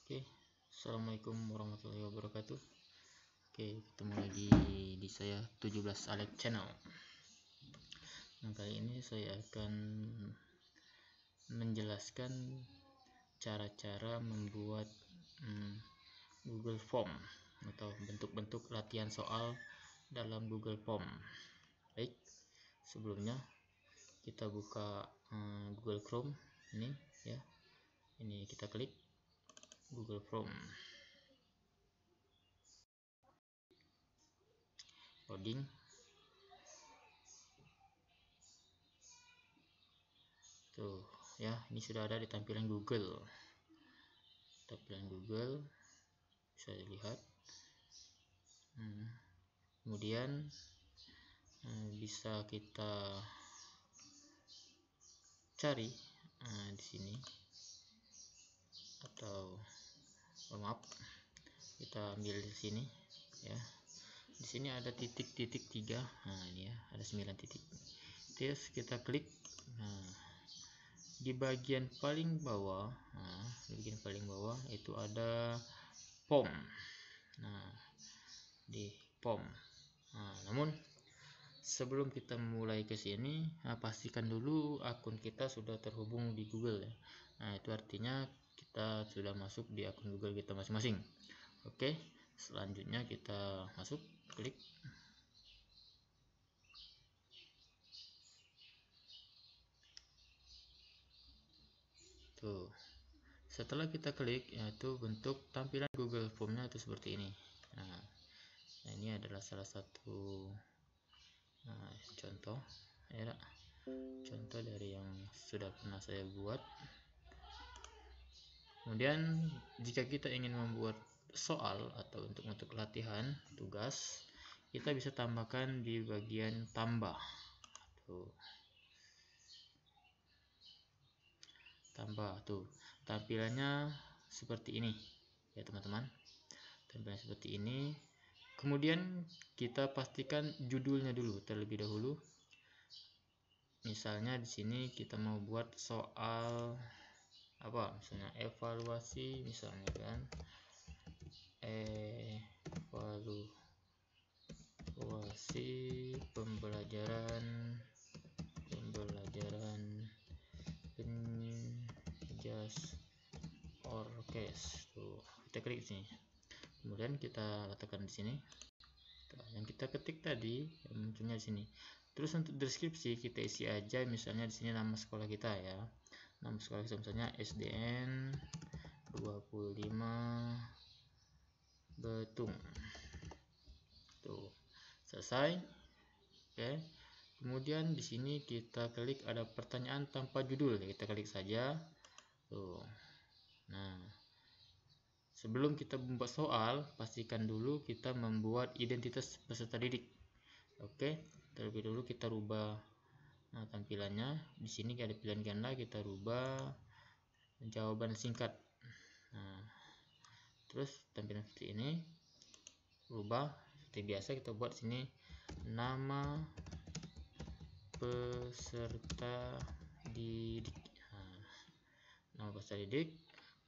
Oke, assalamualaikum warahmatullahi wabarakatuh. Oke, ketemu lagi di saya 17 Alex Channel. Nah, kali ini saya akan menjelaskan cara-cara membuat Google Form atau bentuk-bentuk latihan soal dalam Google Form. Baik, sebelumnya kita buka Google Chrome ini ya. Ini kita klik Google Form. Loading. Tuh ya, ini sudah ada di tampilan Google. Tampilan Google bisa dilihat. Kemudian bisa kita cari di sini, atau maaf, kita ambil di sini ya. Di sini ada titik-titik 3. Nah, ini ya, ada 9 titik. Terus kita klik. Nah, di bagian paling bawah, itu ada form. Nah, di form. Nah, namun sebelum kita mulai ke sini, pastikan dulu akun kita sudah terhubung di Google ya. Nah, itu artinya kita sudah masuk di akun Google kita masing-masing. Oke, selanjutnya kita masuk, klik. Tuh, setelah kita klik, yaitu bentuk tampilan Google Formnya itu seperti ini. Nah, ini adalah salah satu contoh ya, contoh dari yang sudah pernah saya buat. Kemudian jika kita ingin membuat soal atau untuk latihan tugas, kita bisa tambahkan di bagian tambah. Tuh, tambah tuh, tampilannya seperti ini ya teman-teman, tampilan seperti ini. Kemudian kita pastikan judulnya dulu terlebih dahulu. Misalnya di sini kita mau buat soal apa, misalnya evaluasi, misalnya kan evaluasi pembelajaran penjas orkes. Tuh, kita klik sini, kemudian kita letakkan di sini yang kita ketik tadi, yang munculnya di sini. Terus untuk deskripsi kita isi aja, misalnya di sini nama sekolah kita ya, nama sekolah kita misalnya SDN 25 Betung. Tuh, selesai. Oke, kemudian di sini kita klik ada pertanyaan tanpa judul, kita klik saja. Tuh, nah, sebelum kita membuat soal, pastikan dulu kita membuat identitas peserta didik. Oke, terlebih dulu kita rubah tampilannya. Di sini ada pilihan ganda, kita rubah jawaban singkat. Nah, terus tampilan seperti ini, rubah seperti biasa, kita buat sini nama peserta didik. Nama peserta didik.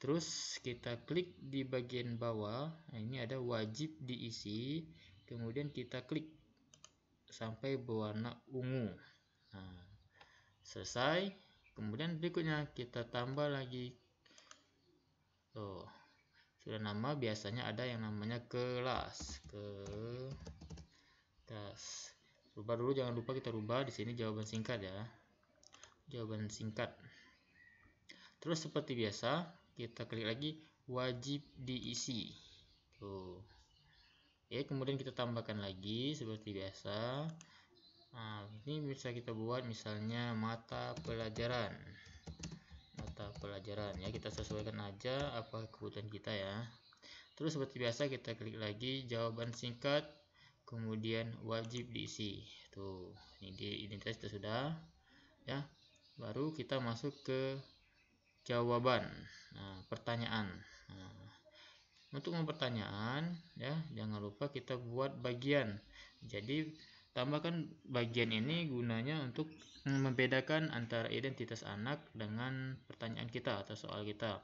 Terus kita klik di bagian bawah. Nah, ini ada wajib diisi. Kemudian kita klik sampai berwarna ungu. Nah, selesai. Kemudian berikutnya kita tambah lagi. Tuh, sudah nama, biasanya ada yang namanya kelas. Rubah dulu, jangan lupa kita rubah di sini jawaban singkat ya. Jawaban singkat. Terus seperti biasa, kita klik lagi wajib diisi. Tuh. Oke, kemudian kita tambahkan lagi seperti biasa. Nah, ini bisa kita buat misalnya mata pelajaran ya, kita sesuaikan aja apa kebutuhan kita ya. Terus seperti biasa kita klik lagi jawaban singkat, kemudian wajib diisi. Tuh, ini di identitas kita sudah ya. Baru kita masuk ke jawaban. Nah, pertanyaan. Nah, untuk pertanyaan ya, jangan lupa kita buat bagian. Jadi tambahkan bagian ini gunanya untuk membedakan antara identitas anak dengan pertanyaan kita atau soal kita.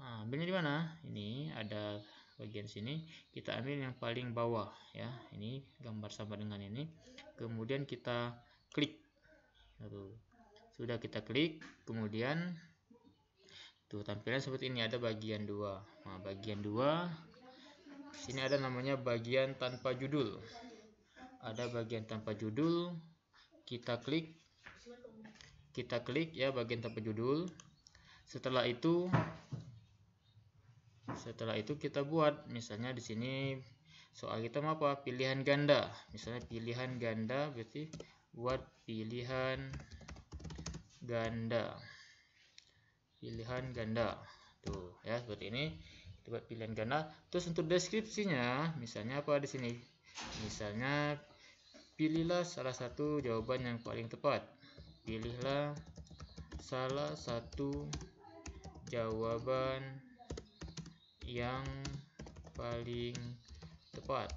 Nah, ambilnya di mana? Ini ada bagian sini, kita ambil yang paling bawah ya. Ini gambar sama dengan ini. Kemudian kita klik. Sudah kita klik, kemudian tuh tampilan seperti ini, ada bagian 2. Nah, bagian 2 sini ada namanya bagian tanpa judul. Ada bagian tanpa judul, kita klik ya bagian tanpa judul. Setelah itu kita buat, misalnya di sini soal kita mau apa? Pilihan ganda. Misalnya pilihan ganda, berarti buat pilihan ganda. Pilihan ganda. Tuh, ya seperti ini. Kita buat pilihan ganda. Terus untuk deskripsinya, misalnya apa di sini? Misalnya pilihlah salah satu jawaban yang paling tepat. Pilihlah salah satu jawaban yang paling tepat,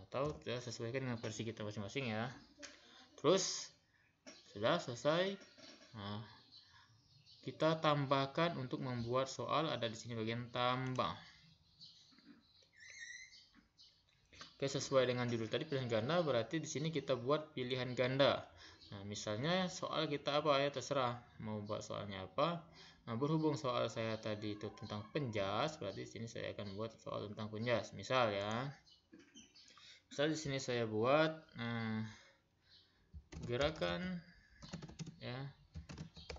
atau ya, sesuaikan dengan versi kita masing-masing ya. Terus sudah selesai. Nah, kita tambahkan untuk membuat soal, ada di sini bagian tambah. Oke, sesuai dengan judul tadi pilihan ganda, berarti di sini kita buat pilihan ganda. Nah, misalnya soal kita apa ya, terserah mau buat soalnya apa. Nah, berhubung soal saya tadi itu tentang penjas, berarti di sini saya akan buat soal tentang penjas. Misal ya, misal di sini saya buat gerakan ya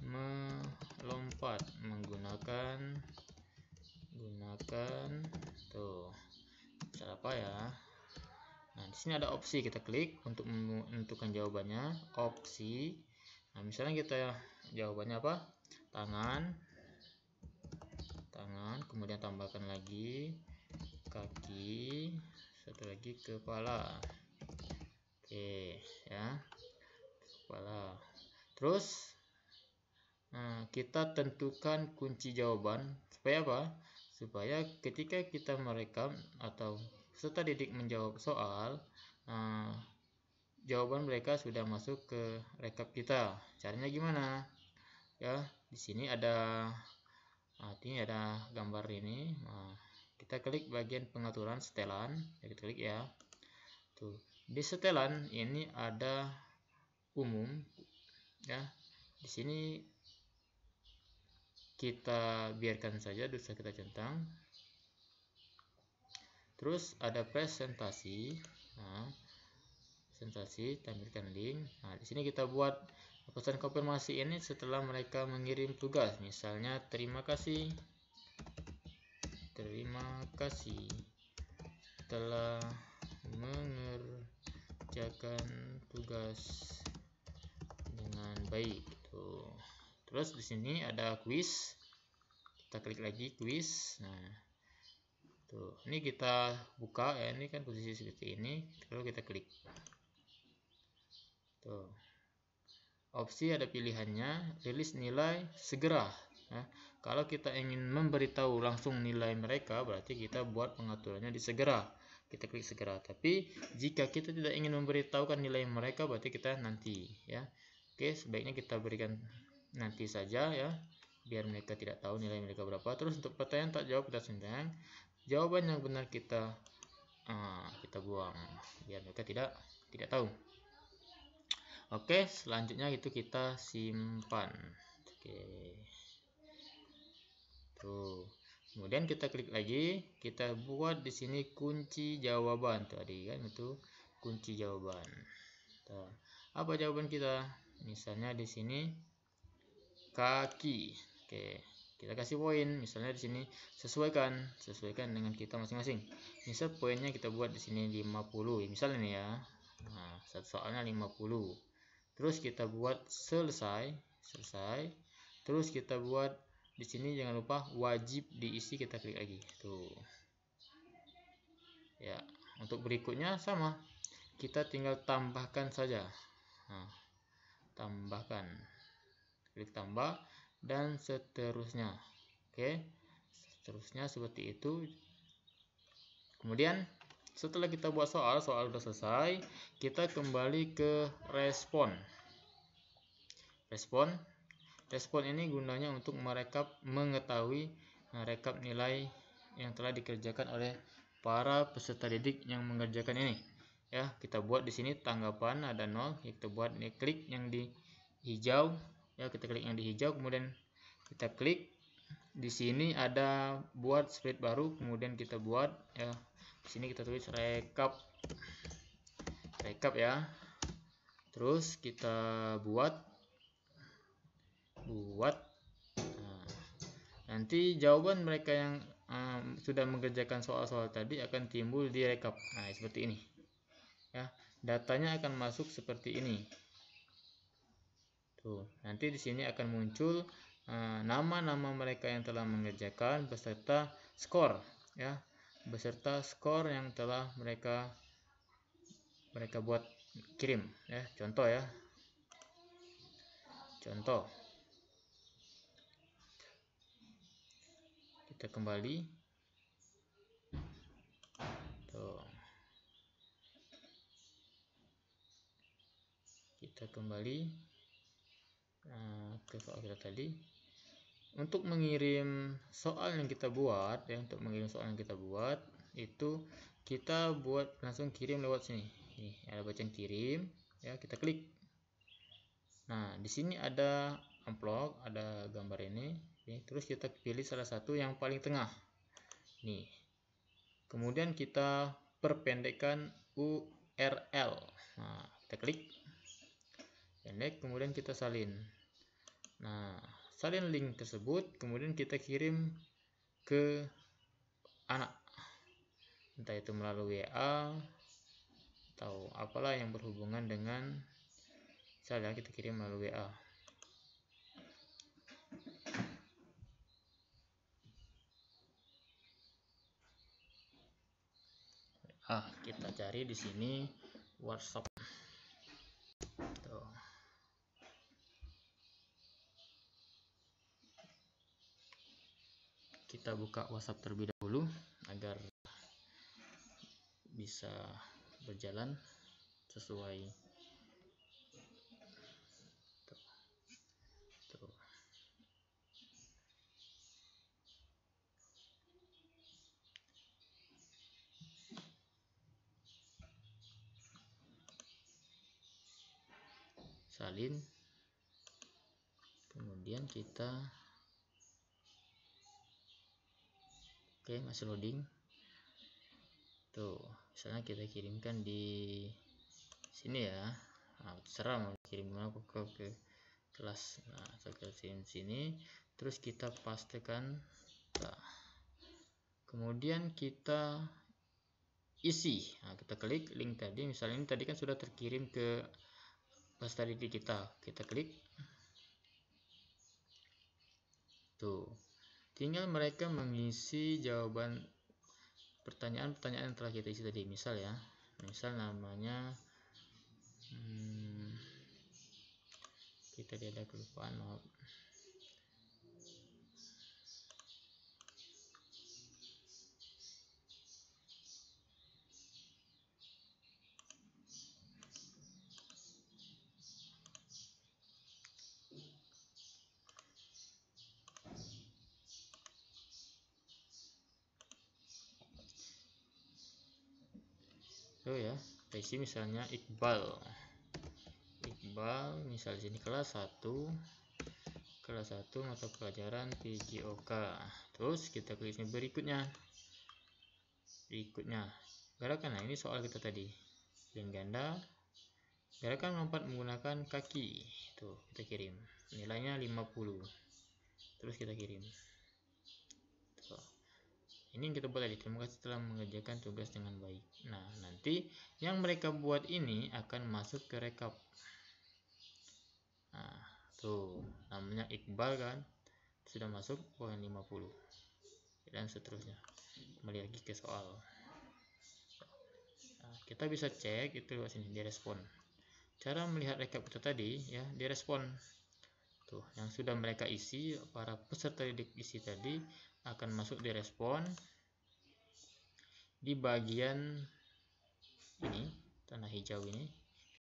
melompat menggunakan tuh, misal apa ya. Nah, di sini ada opsi, kita klik untuk menentukan jawabannya, opsi. Nah, misalnya kita jawabannya apa? Tangan, kemudian tambahkan lagi kaki, satu lagi kepala. Oke, ya. Kepala. Terus kita tentukan kunci jawaban supaya apa? Supaya ketika kita merekam atau peserta didik menjawab soal, jawaban mereka sudah masuk ke rekap kita. Caranya gimana? Ya, di sini ada ini ada gambar ini. Nah, kita klik bagian pengaturan setelan, ya, kita klik ya. Tuh, di setelan ini ada umum ya. Di sini kita biarkan saja, bisa kita centang. Terus ada presentasi. Nah, presentasi, tampilkan link. Nah, di sini kita buat pesan konfirmasi ini setelah mereka mengirim tugas. Misalnya terima kasih telah mengerjakan tugas dengan baik. Tuh. Terus di sini ada quiz. Kita klik lagi quiz. Nah, tuh, ini kita buka ya, ini kan posisi seperti ini. Lalu kita klik. Tuh. Opsi ada pilihannya, rilis nilai segera. Nah, kalau kita ingin memberitahu langsung nilai mereka, berarti kita buat pengaturannya di segera. Kita klik segera. Tapi jika kita tidak ingin memberitahukan nilai mereka, berarti kita nanti ya. Oke, sebaiknya kita berikan nanti saja ya, biar mereka tidak tahu nilai mereka berapa. Terus untuk pertanyaan tak jawab, kita centang. Jawaban yang benar kita buang, biar mereka tidak tahu. Oke, selanjutnya itu kita simpan. Oke. Tuh. Kemudian kita klik lagi, kita buat di sini kunci jawaban tadi kan, itu kunci jawaban. Tuh. Apa jawaban kita? Misalnya di sini kaki. Oke, kita kasih poin. Misalnya di sini sesuaikan dengan kita masing-masing. Misal poinnya kita buat di sini 50. Misalnya nih ya. Nah, satu soalnya 50. Terus kita buat selesai. Terus kita buat di sini jangan lupa wajib diisi, kita klik lagi. Tuh. Ya, untuk berikutnya sama. Kita tinggal tambahkan saja. Nah, tambahkan. Klik tambah dan seterusnya. Oke. Seterusnya seperti itu. Kemudian setelah kita buat soal sudah selesai, kita kembali ke respon. Respon ini gunanya untuk merekap, mengetahui rekap nilai yang telah dikerjakan oleh para peserta didik yang mengerjakan ini. Ya, kita buat di sini tanggapan ada 0, kita buat ini klik yang di hijau, ya kita klik yang di hijau, kemudian kita klik di sini ada buat spread baru, kemudian kita buat ya di sini kita tulis rekap ya, terus kita buat nah, nanti jawaban mereka yang sudah mengerjakan soal-soal tadi akan timbul di rekap. Nah, seperti ini ya, datanya akan masuk seperti ini tuh. Nanti di sini akan muncul nama-nama mereka yang telah mengerjakan beserta skor ya, beserta skor yang telah mereka buat kirim ya. Contoh ya, contoh kita kembali tuh, kita kembali ke soal kita tadi. Untuk mengirim soal yang kita buat ya, itu kita buat langsung kirim lewat sini. Nih, ada bacaan kirim ya, kita klik. Nah, di sini ada amplop, ada gambar ini. Terus kita pilih salah satu yang paling tengah. Nih. Kemudian kita perpendekkan URL. Nah, kita klik. Pendek, kemudian kita salin. Nah, salin link tersebut, kemudian kita kirim ke anak, entah itu melalui WA atau apalah yang berhubungan dengan, misalnya kita kirim melalui WA. Kita cari di sini WhatsApp. Tuh. Kita buka WhatsApp terlebih dahulu agar bisa berjalan sesuai. Tuh. Salin, kemudian kita masih loading tuh. Misalnya kita kirimkan di sini ya, terserah mau kirim mana ke kelas. Nah, saya kirim sini, terus kita pastekan. Nah, kemudian kita isi. Nah, kita klik link tadi, misalnya ini tadi kan sudah terkirim ke peserta didik kita klik tuh, tinggal mereka mengisi jawaban pertanyaan-pertanyaan yang telah kita isi tadi. Misal ya, misal namanya kita ada kelupaan, maaf. Ya, kita isi misalnya Iqbal misal sini kelas 1 mata pelajaran PJOK. Terus kita klik ini berikutnya gerakan. Nah, ini soal kita tadi, link ganda, gerakan melompat menggunakan kaki. Tuh, kita kirim, nilainya 50. Terus kita kirim. Tuh. Ini yang kita buat tadi. Terima kasih telah mengerjakan tugas dengan baik. Nah, nanti yang mereka buat ini akan masuk ke rekap. Nah, tuh namanya Iqbal kan, sudah masuk poin 50 dan seterusnya. Kembali lagi ke soal. Nah, kita bisa cek itu lewat sini, direspon. Cara melihat rekap kita tadi ya, direspon. Tuh, yang sudah mereka isi, para peserta didik isi tadi akan masuk direspon di bagian ini, tanah hijau ini.